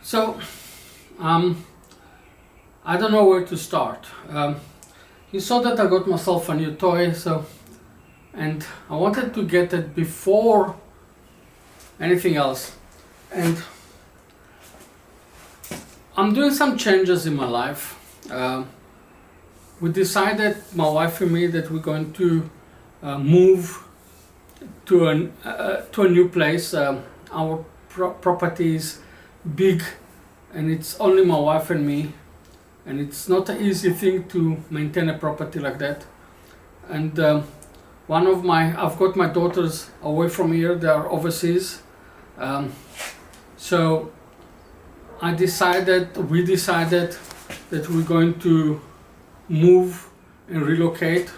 So, I don't know where to start. You saw that I got myself a new toy, and I wanted to get it before anything else. And I'm doing some changes in my life. We decided, my wife and me, that we're going to move to a new place. Our property is big, and it's only my wife and me, and it's not an easy thing to maintain a property like that. And I've got my daughters away from here, they are overseas. So we decided that we're going to move and relocate,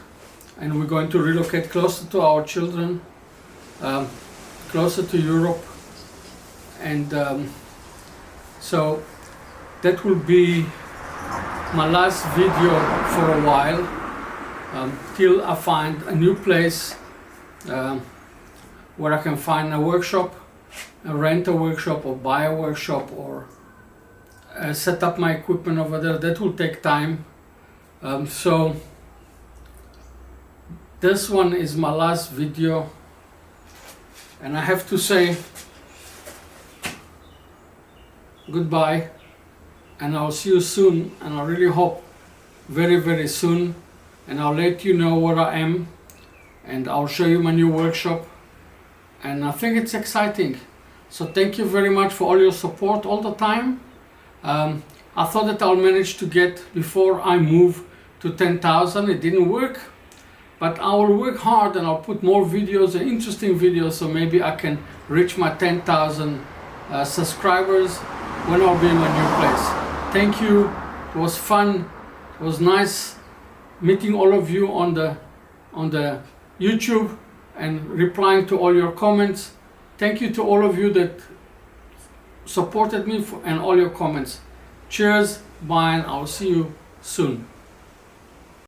and we're going to relocate closer to our children, closer to Europe. And so that will be my last video for a while, till I find a new place where I can find a workshop, rent a workshop, or buy a workshop, or set up my equipment over there. That will take time. So this one is my last video, and I have to say goodbye, and I'll see you soon, and I really hope very, very soon. And I'll let you know where I am, and I'll show you my new workshop, and I think it's exciting. So thank you very much for all your support all the time. I thought that I'll manage to get, before I move, to 10,000. It didn't work, but I will work hard, and I'll put more videos and interesting videos, so maybe I can reach my 10,000 subscribers when I'll be in my new place. Thank you. It was fun. It was nice meeting all of you on the YouTube and replying to all your comments. Thank you to all of you that supported me and all your comments. Cheers, bye, and I'll see you soon.